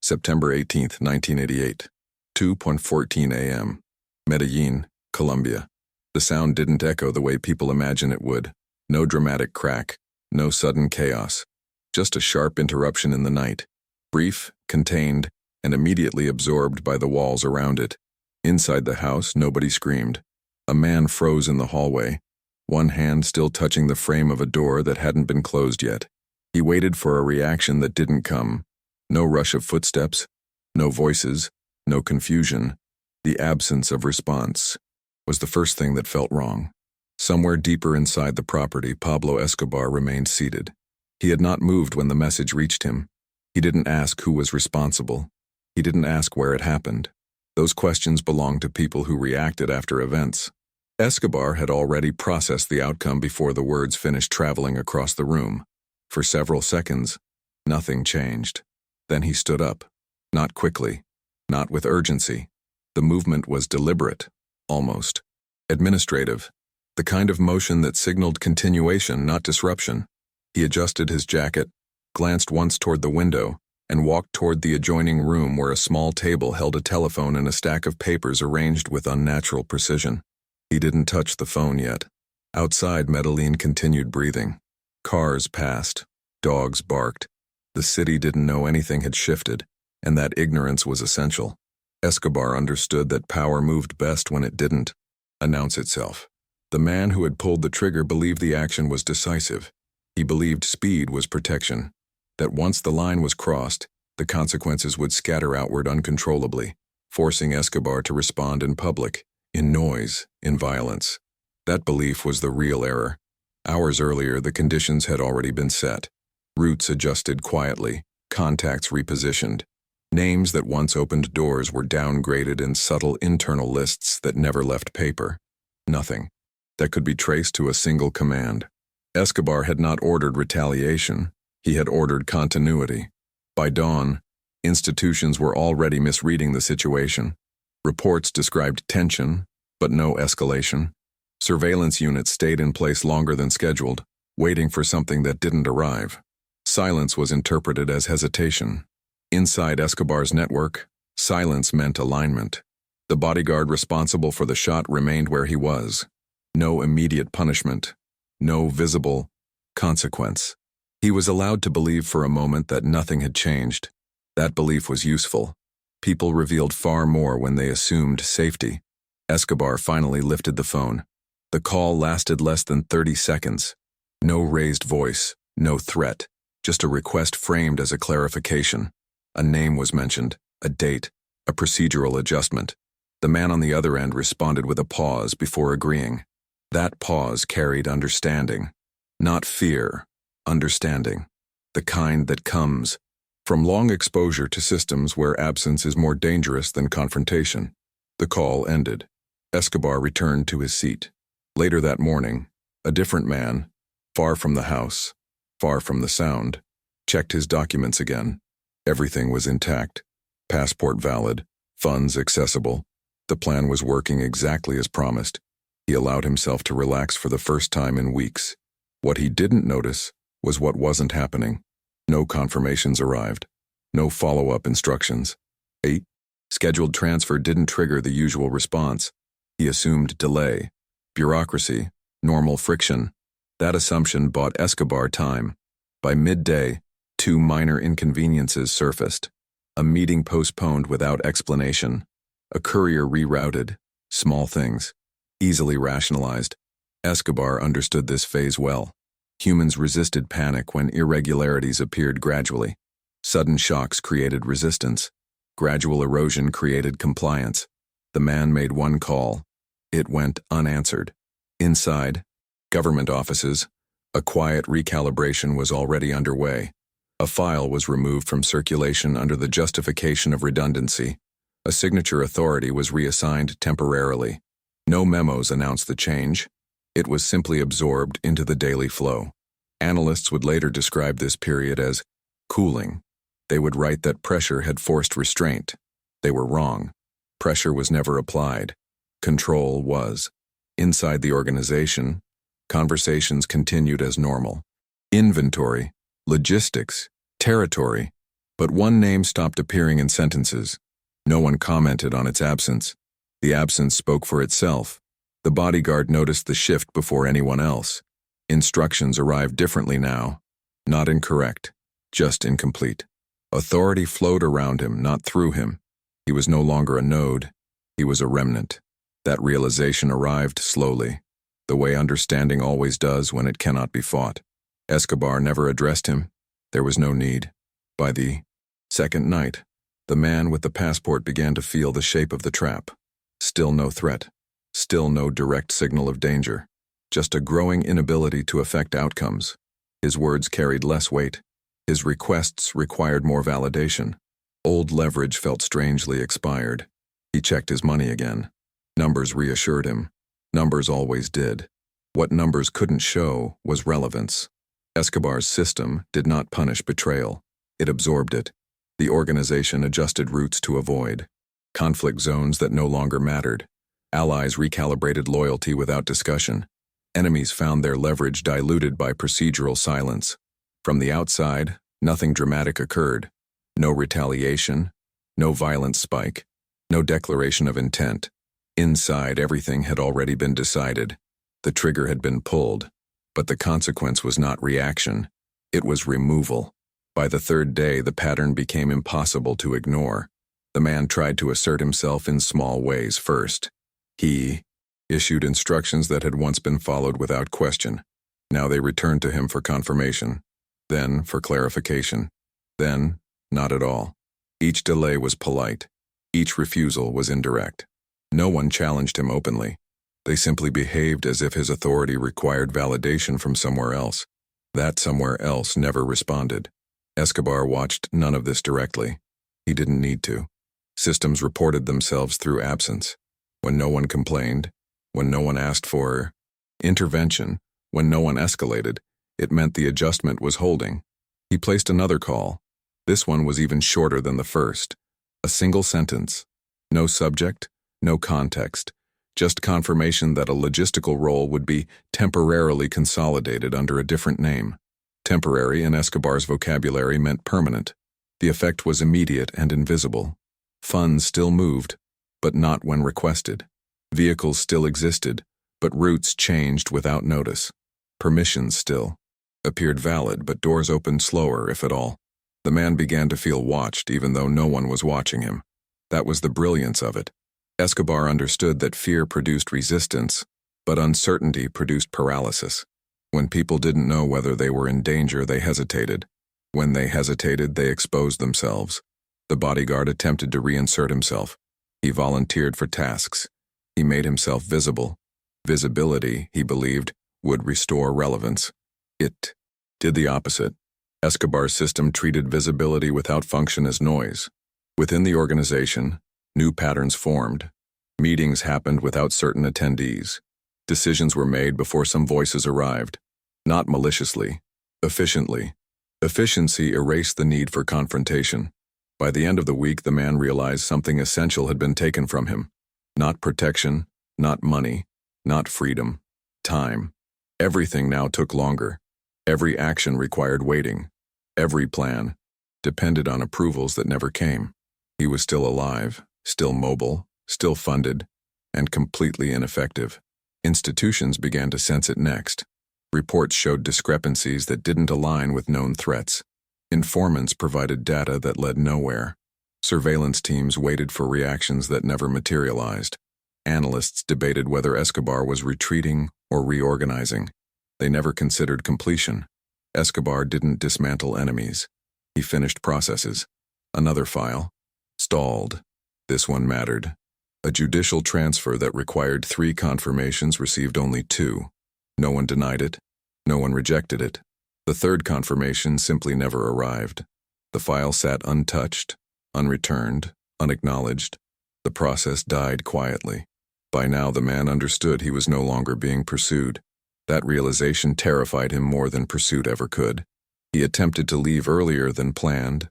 September 18, 1988, 2:14 a.m. Medellin, Colombia. The sound didn't echo the way people imagine it would. No dramatic crack, no sudden chaos. Just a sharp interruption in the night. Brief, contained, and immediately absorbed by the walls around it. Inside the house, nobody screamed. A man froze in the hallway, one hand still touching the frame of a door that hadn't been closed yet. He waited for a reaction that didn't come. No rush of footsteps, no voices, no confusion. The absence of response was the first thing that felt wrong. Somewhere deeper inside the property, Pablo Escobar remained seated. He had not moved when the message reached him. He didn't ask who was responsible. He didn't ask where it happened. Those questions belonged to people who reacted after events. Escobar had already processed the outcome before the words finished traveling across the room. For several seconds, nothing changed. Then he stood up. Not quickly, not with urgency. The movement was deliberate, almost administrative, the kind of motion that signaled continuation, not disruption. He adjusted his jacket, glanced once toward the window, and walked toward the adjoining room where a small table held a telephone and a stack of papers arranged with unnatural precision. He didn't touch the phone yet. Outside, Medellin continued breathing. Cars passed. Dogs barked. The city didn't know anything had shifted, and that ignorance was essential. Escobar understood that power moved best when it didn't announce itself. The man who had pulled the trigger believed the action was decisive. He believed speed was protection, that once the line was crossed, the consequences would scatter outward uncontrollably, forcing Escobar to respond in public, in noise, in violence. That belief was the real error. Hours earlier, the conditions had already been set. Routes adjusted quietly, contacts repositioned. Names that once opened doors were downgraded in subtle internal lists that never left paper. Nothing that could be traced to a single command. Escobar had not ordered retaliation. He had ordered continuity. By dawn, institutions were already misreading the situation. Reports described tension, but no escalation. Surveillance units stayed in place longer than scheduled, waiting for something that didn't arrive. Silence was interpreted as hesitation. Inside Escobar's network, silence meant alignment. The bodyguard responsible for the shot remained where he was. No immediate punishment. No visible consequence. He was allowed to believe for a moment that nothing had changed. That belief was useful. People revealed far more when they assumed safety. Escobar finally lifted the phone. The call lasted less than 30 seconds. No raised voice, no threat, just a request framed as a clarification. A name was mentioned, a date, a procedural adjustment. The man on the other end responded with a pause before agreeing. That pause carried understanding. Not fear, understanding. The kind that comes from long exposure to systems where absence is more dangerous than confrontation. The call ended. Escobar returned to his seat. Later that morning, a different man, far from the house, far from the sound, checked his documents again. Everything was intact. Passport valid, funds accessible. The plan was working exactly as promised. He allowed himself to relax for the first time in weeks. What he didn't notice was what wasn't happening. No confirmations arrived. No follow-up instructions. Scheduled transfer didn't trigger the usual response. He assumed delay, bureaucracy, normal friction. That assumption bought Escobar time. By midday, 2 minor inconveniences surfaced. A meeting postponed without explanation. A courier rerouted. Small things. Easily rationalized. Escobar understood this phase well. Humans resisted panic when irregularities appeared gradually. Sudden shocks created resistance. Gradual erosion created compliance. The man made one call. It went unanswered. Inside, government offices, a quiet recalibration was already underway. A file was removed from circulation under the justification of redundancy. A signature authority was reassigned temporarily. No memos announced the change. It was simply absorbed into the daily flow. Analysts would later describe this period as cooling. They would write that pressure had forced restraint. They were wrong. Pressure was never applied. Control was. Inside the organization, conversations continued as normal. Inventory, logistics, territory, But one name stopped appearing in sentences. No one commented on its absence. The absence spoke for itself. The bodyguard noticed the shift before anyone else. Instructions arrived differently now. Not incorrect, just incomplete. Authority flowed around him, not through him. He was no longer a node. He was a remnant. That realization arrived slowly, the way understanding always does when it cannot be fought. Escobar never addressed him. There was no need. By the second night, the man with the passport began to feel the shape of the trap. Still no threat. Still no direct signal of danger. Just a growing inability to affect outcomes. His words carried less weight. His requests required more validation. Old leverage felt strangely expired. He checked his money again. Numbers reassured him. Numbers always did. What numbers couldn't show was relevance. Escobar's system did not punish betrayal. It absorbed it. The organization adjusted routes to avoid. Conflict zones that no longer mattered. Allies recalibrated loyalty without discussion. Enemies found their leverage diluted by procedural silence. From the outside, nothing dramatic occurred. No retaliation, no violent spike, no declaration of intent. Inside, everything had already been decided. The trigger had been pulled, but the consequence was not reaction. It was removal. By the third day, the pattern became impossible to ignore. The man tried to assert himself in small ways first. He issued instructions that had once been followed without question. Now they returned to him for confirmation, then for clarification, then not at all. Each delay was polite. Each refusal was indirect. No one challenged him openly. They simply behaved as if his authority required validation from somewhere else. That somewhere else never responded. Escobar watched none of this directly. He didn't need to. Systems reported themselves through absence. When no one complained, when no one asked for intervention, when no one escalated, it meant the adjustment was holding. He placed another call. This one was even shorter than the first. A single sentence. No subject, no context, just confirmation that a logistical role would be temporarily consolidated under a different name. Temporary in Escobar's vocabulary meant permanent. The effect was immediate and invisible. Funds still moved, but not when requested. Vehicles still existed, but routes changed without notice. Permissions still appeared valid, but doors opened slower, if at all. The man began to feel watched even though no one was watching him. That was the brilliance of it. Escobar understood that fear produced resistance, but uncertainty produced paralysis. When people didn't know whether they were in danger, they hesitated. When they hesitated, they exposed themselves. The bodyguard attempted to reinsert himself. He volunteered for tasks. He made himself visible. Visibility, he believed, would restore relevance. It did the opposite. Escobar's system treated visibility without function as noise. Within the organization, new patterns formed. Meetings happened without certain attendees. Decisions were made before some voices arrived. Not maliciously, efficiently. Efficiency erased the need for confrontation. By the end of the week, the man realized something essential had been taken from him. Not protection, not money, not freedom. Time. Everything now took longer. Every action required waiting. Every plan depended on approvals that never came. He was still alive, still mobile, still funded, and completely ineffective. Institutions began to sense it next. Reports showed discrepancies that didn't align with known threats. Informants provided data that led nowhere. Surveillance teams waited for reactions that never materialized. Analysts debated whether Escobar was retreating or reorganizing. They never considered completion. Escobar didn't dismantle enemies. He finished processes. Another file. Stalled. This one mattered. A judicial transfer that required 3 confirmations received only 2. No one denied it. No one rejected it. The third confirmation simply never arrived. The file sat untouched, unreturned, unacknowledged. The process died quietly. By now, the man understood he was no longer being pursued. That realization terrified him more than pursuit ever could. He attempted to leave earlier than planned.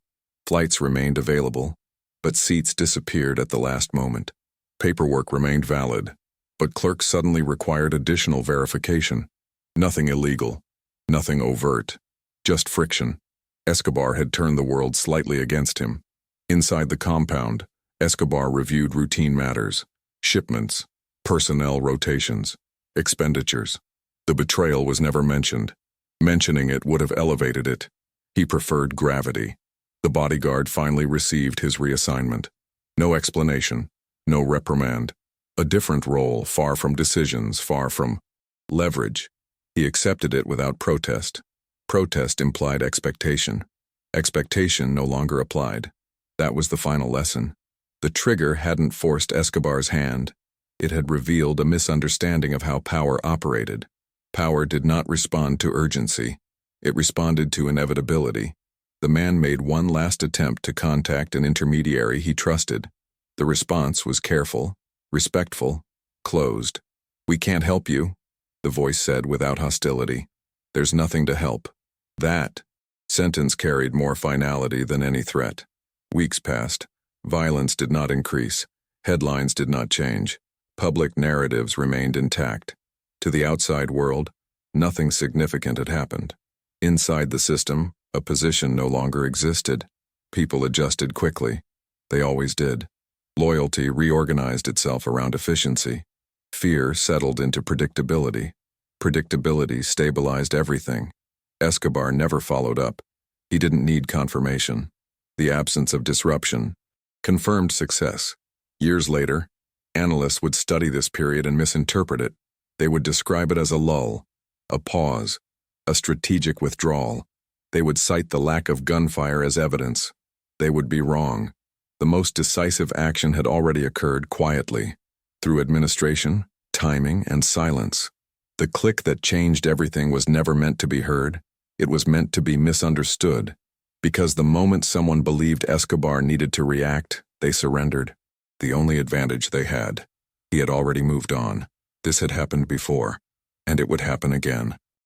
Flights remained available, but seats disappeared at the last moment. Paperwork remained valid, but clerks suddenly required additional verification. Nothing illegal, nothing overt, just friction. Escobar had turned the world slightly against him. Inside the compound, Escobar reviewed routine matters, shipments, personnel rotations, expenditures. The betrayal was never mentioned. Mentioning it would have elevated it. He preferred gravity. The bodyguard finally received his reassignment. No explanation, no reprimand. A different role, far from decisions, far from leverage. He accepted it without protest. Protest implied expectation. Expectation no longer applied. That was the final lesson. The trigger hadn't forced Escobar's hand. It had revealed a misunderstanding of how power operated. Power did not respond to urgency. It responded to inevitability. The man made one last attempt to contact an intermediary he trusted. The response was careful, respectful, closed. "We can't help you," the voice said without hostility. "There's nothing to help." That sentence carried more finality than any threat. Weeks passed. Violence did not increase. Headlines did not change. Public narratives remained intact. To the outside world, nothing significant had happened. Inside the system, a position no longer existed. People adjusted quickly. They always did. Loyalty reorganized itself around efficiency. Fear settled into predictability. Predictability stabilized everything. Escobar never followed up. He didn't need confirmation. The absence of disruption confirmed success. Years later, analysts would study this period and misinterpret it. They would describe it as a lull, a pause, a strategic withdrawal. They would cite the lack of gunfire as evidence. They would be wrong. The most decisive action had already occurred quietly, through administration, timing, and silence. The click that changed everything was never meant to be heard. It was meant to be misunderstood. Because the moment someone believed Escobar needed to react, they surrendered. The only advantage they had. He had already moved on. This had happened before, and it would happen again.